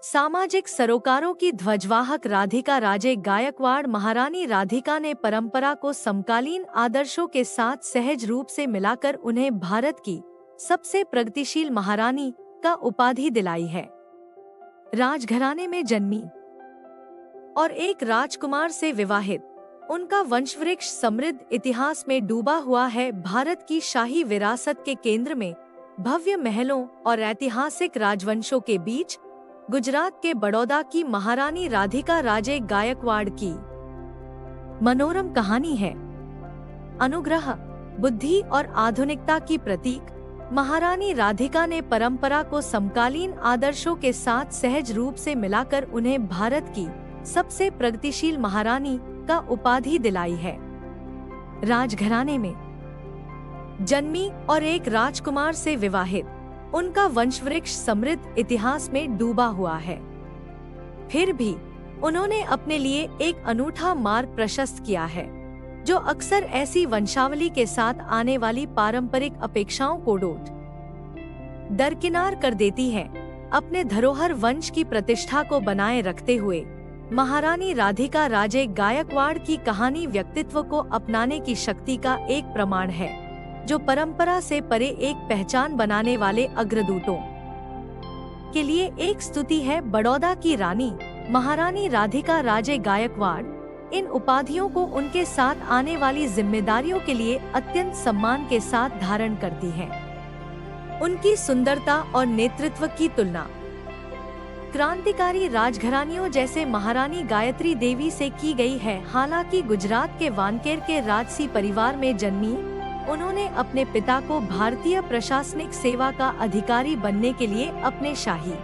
सामाजिक सरोकारों की ध्वजवाहक राधिका राजे गायकवाड़ महारानी राधिका ने परंपरा को समकालीन आदर्शों के साथ सहज रूप से मिलाकर उन्हें भारत की सबसे प्रगतिशील महारानी का उपाधि दिलाई है। राजघराने में जन्मी और एक राजकुमार से विवाहित, उनका वंशवृक्ष समृद्ध इतिहास में डूबा हुआ है। भारत की शाही विरासत के केंद्र में भव्य महलों और ऐतिहासिक राजवंशों के बीच गुजरात के बड़ौदा की महारानी राधिका राजे गायकवाड़ की मनोरम कहानी है। अनुग्रह, बुद्धि और आधुनिकता की प्रतीक महारानी राधिका ने परंपरा को समकालीन आदर्शों के साथ सहज रूप से मिलाकर उन्हें भारत की सबसे प्रगतिशील महारानी का उपाधि दिलाई है। राजघराने में जन्मी और एक राजकुमार से विवाहित, उनका वंशवृक्ष समृद्ध इतिहास में डूबा हुआ है। फिर भी उन्होंने अपने लिए एक अनूठा मार्ग प्रशस्त किया है, जो अक्सर ऐसी वंशावली के साथ आने वाली पारंपरिक अपेक्षाओं को दरकिनार कर देती है। अपने धरोहर वंश की प्रतिष्ठा को बनाए रखते हुए महारानी राधिका राजे गायकवाड़ की कहानी व्यक्तित्व को अपनाने की शक्ति का एक प्रमाण है, जो परंपरा से परे एक पहचान बनाने वाले अग्रदूतों के लिए एक स्तुति है। बड़ौदा की रानी महारानी राधिका राजे गायकवाड़ इन उपाधियों को उनके साथ आने वाली जिम्मेदारियों के लिए अत्यंत सम्मान के साथ धारण करती हैं। उनकी सुंदरता और नेतृत्व की तुलना क्रांतिकारी राजघरानियों जैसे महारानी गायत्री देवी से की गई है। हालांकि गुजरात के वानकेर के राजसी परिवार में जन्मी, उन्होंने अपने पिता को भारतीय प्रशासनिक सेवा का अधिकारी बनने के लिए अपने शाही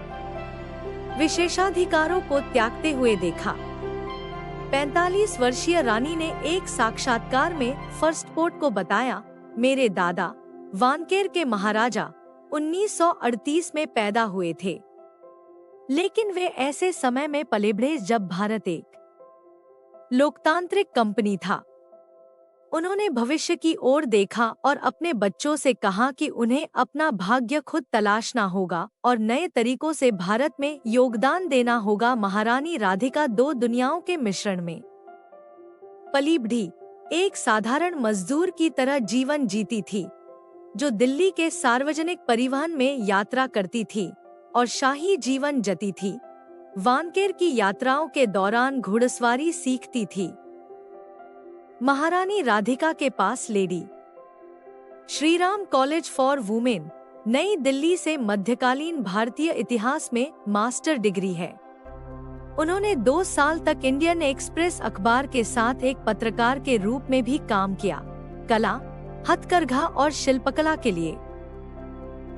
विशेषाधिकारों को त्यागते हुए देखा। 45 वर्षीय रानी ने एक साक्षात्कार में फर्स्ट पोर्ट को बताया, मेरे दादा वानकेर के महाराजा 1938 में पैदा हुए थे, लेकिन वे ऐसे समय में पले बढ़े जब भारत एक लोकतांत्रिक कंपनी था। उन्होंने भविष्य की ओर देखा और अपने बच्चों से कहा कि उन्हें अपना भाग्य खुद तलाशना होगा और नए तरीकों से भारत में योगदान देना होगा। महारानी राधिका दो दुनियाओं के मिश्रण में पली बढ़ी, एक साधारण मजदूर की तरह जीवन जीती थी, जो दिल्ली के सार्वजनिक परिवहन में यात्रा करती थी और शाही जीवन जीती थी। वानकेर की यात्राओं के दौरान घुड़सवारी सीखती थी। महारानी राधिका के पास lady Shriram college for women, New Delhi से मध्यकालीन भारतीय इतिहास में मास्टर डिग्री है। उन्होंने 2 साल तक इंडियन एक्सप्रेस अखबार के साथ एक पत्रकार के रूप में भी काम किया। कला, हथकरघा और शिल्पकला के लिए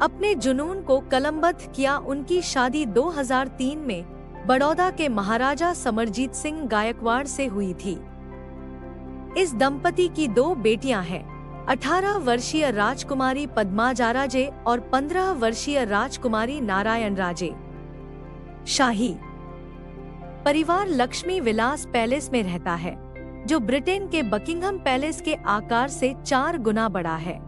अपने जुनून को कलमबद्ध किया। उनकी शादी 2003 में बड़ौदा के महाराजा समरजीत सिंह गायकवाड़ से हुई थी। इस दंपति की 2 बेटियां हैं, 18 वर्षीय राजकुमारी पद्माजा राजे और 15 वर्षीय राजकुमारी नारायण राजे। शाही परिवार लक्ष्मी विलास पैलेस में रहता है, जो ब्रिटेन के बकिंघम पैलेस के आकार से 4 गुना बड़ा है।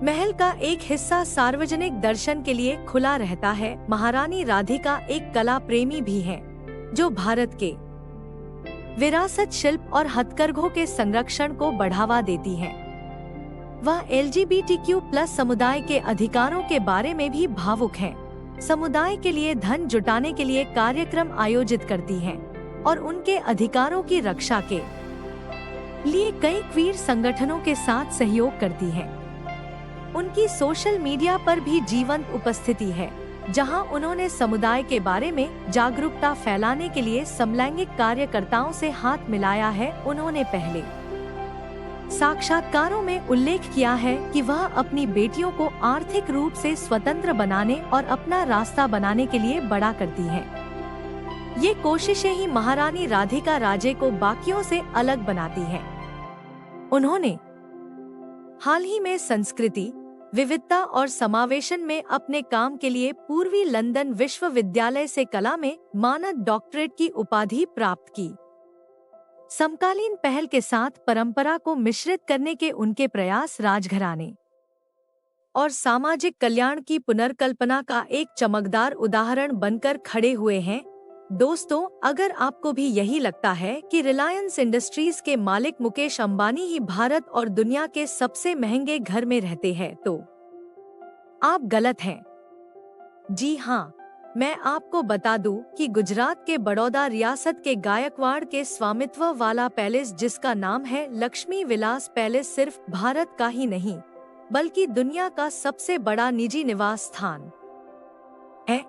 महल का एक हिस्सा सार्वजनिक दर्शन के लिए खुला रहता है। महारानी राधिका एक कला प्रेमी भी हैं, जो भारत के विरासत, शिल्प और हथकरघों के संरक्षण को बढ़ावा देती हैं। वह LGBTQ+ समुदाय के अधिकारों के बारे में भी भावुक हैं। समुदाय के लिए धन जुटाने के लिए कार्यक्रम आयोजित करती हैं और उनके अधिकारों की रक्षा के लिए कई क्वीर संगठनों के साथ सहयोग करती हैं। उनकी सोशल मीडिया पर भी जीवंत उपस्थिति है, जहां उन्होंने समुदाय के बारे में जागरूकता फैलाने के लिए समलैंगिक कार्यकर्ताओं से हाथ मिलाया है। उन्होंने पहले साक्षात्कारों में उल्लेख किया है कि वह अपनी बेटियों को आर्थिक रूप से स्वतंत्र बनाने और अपना रास्ता बनाने के लिए बड़ा करती हैं। ये कोशिशें ही महारानी राधिका राजे को बाकियों से अलग बनाती हैं। उन्होंने हाल ही में संस्कृति, विविधता और समावेशन में अपने काम के लिए पूर्वी लंदन विश्वविद्यालय से कला में मानद डॉक्टरेट की उपाधि प्राप्त की। समकालीन पहल के साथ परंपरा को मिश्रित करने के उनके प्रयास राजघराने और सामाजिक कल्याण की पुनर्कल्पना का एक चमकदार उदाहरण बनकर खड़े हुए हैं। दोस्तों, अगर आपको भी यही लगता है कि रिलायंस इंडस्ट्रीज के मालिक मुकेश अंबानी ही भारत और दुनिया के सबसे महंगे घर में रहते हैं, तो आप गलत हैं। जी हाँ, मैं आपको बता दूं कि गुजरात के बड़ौदा रियासत के गायकवाड़ के स्वामित्व वाला पैलेस, जिसका नाम है लक्ष्मी विलास पैलेस, सिर्फ भारत का ही नहीं बल्कि दुनिया का सबसे बड़ा निजी निवास स्थान है।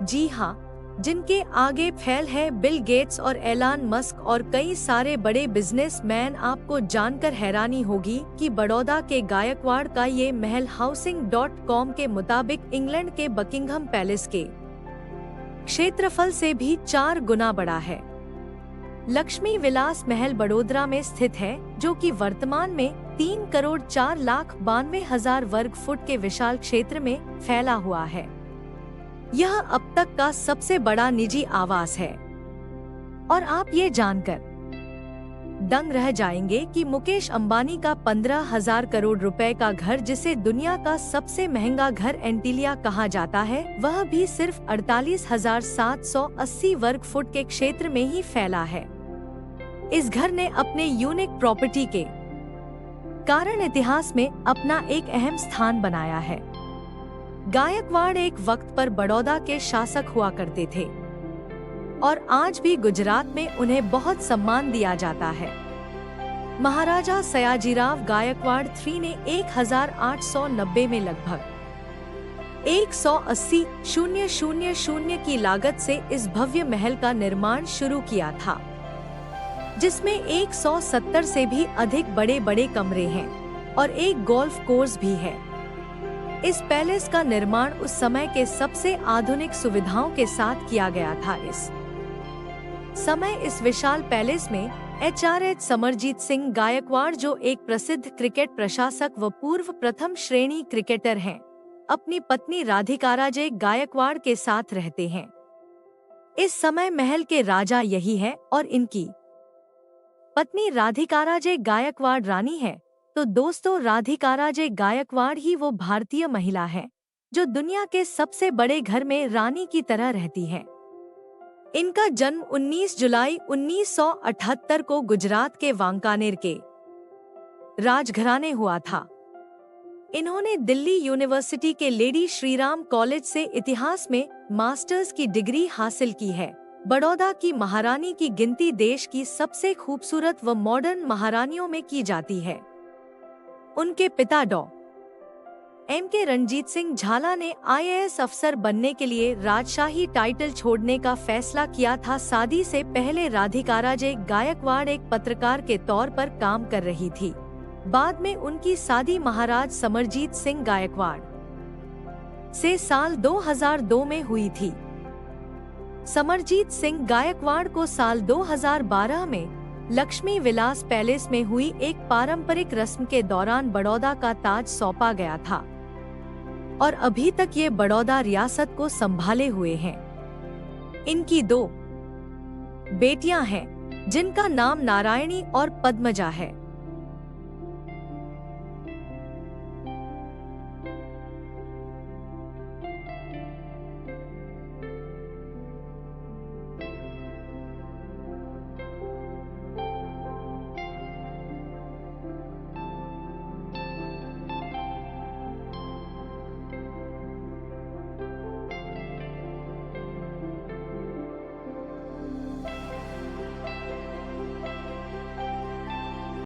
जी हाँ, जिनके आगे फैल है बिल गेट्स और एलन मस्क और कई सारे बड़े बिजनेसमैन। आपको जानकर हैरानी होगी कि बड़ौदा के गायकवाड़ का ये महल Housing.com के मुताबिक इंग्लैंड के बकिंघम पैलेस के क्षेत्रफल से भी 4 गुना बड़ा है। लक्ष्मी विलास महल बड़ोदरा में स्थित है, जो कि वर्तमान में 3,04,92,000 वर्ग फुट के विशाल क्षेत्र में फैला हुआ है। यह अब तक का सबसे बड़ा निजी आवास है। और आप ये जानकर दंग रह जाएंगे कि मुकेश अंबानी का 15,000 करोड़ रुपए का घर, जिसे दुनिया का सबसे महंगा घर एंटीलिया कहा जाता है, वह भी सिर्फ 48,780 वर्ग फुट के क्षेत्र में ही फैला है। इस घर ने अपने यूनिक प्रॉपर्टी के कारण इतिहास में अपना एक अहम स्थान बनाया है। गायकवाड़ एक वक्त पर बड़ौदा के शासक हुआ करते थे और आज भी गुजरात में उन्हें बहुत सम्मान दिया जाता है। महाराजा सयाजीराव गायकवाड़ III ने 1890 में लगभग 180,000 की लागत से इस भव्य महल का निर्माण शुरू किया था, जिसमें 170 से भी अधिक बड़े बड़े कमरे हैं और एक गोल्फ कोर्स भी है। इस पैलेस का निर्माण उस समय के सबसे आधुनिक सुविधाओं के साथ किया गया था। इस समय इस विशाल पैलेस में HRH समरजीत सिंह गायकवाड़, जो एक प्रसिद्ध क्रिकेट प्रशासक व पूर्व प्रथम श्रेणी क्रिकेटर हैं, अपनी पत्नी राधिकाराजे गायकवाड़ के साथ रहते हैं। इस समय महल के राजा यही है और इनकी पत्नी राधिकाराजे गायकवाड़ रानी है। तो दोस्तों, राधिकाराजे गायकवाड़ ही वो भारतीय महिला है जो दुनिया के सबसे बड़े घर में रानी की तरह रहती है। इनका जन्म 19 जुलाई 1978 को गुजरात के वांकानेर के राजघराने हुआ था। इन्होंने दिल्ली यूनिवर्सिटी के लेडी श्रीराम कॉलेज से इतिहास में मास्टर्स की डिग्री हासिल की है। बड़ौदा की महारानी की गिनती देश की सबसे खूबसूरत व मॉडर्न महारानियों में की जाती है। उनके पिता डॉ. M.K. रणजीत सिंह झाला ने IAS अफसर बनने के लिए राजशाही टाइटल छोड़ने का फैसला किया था। शादी से पहले राधिकाराजे गायकवाड़ एक पत्रकार के तौर पर काम कर रही थी। बाद में उनकी शादी महाराज समरजीत सिंह गायकवाड़ से साल 2002 में हुई थी। समरजीत सिंह गायकवाड़ को साल 2012 में लक्ष्मी विलास पैलेस में हुई एक पारंपरिक रस्म के दौरान बड़ौदा का ताज सौंपा गया था और अभी तक ये बड़ौदा रियासत को संभाले हुए हैं। इनकी 2 बेटियां हैं, जिनका नाम नारायणी और पद्मजा है।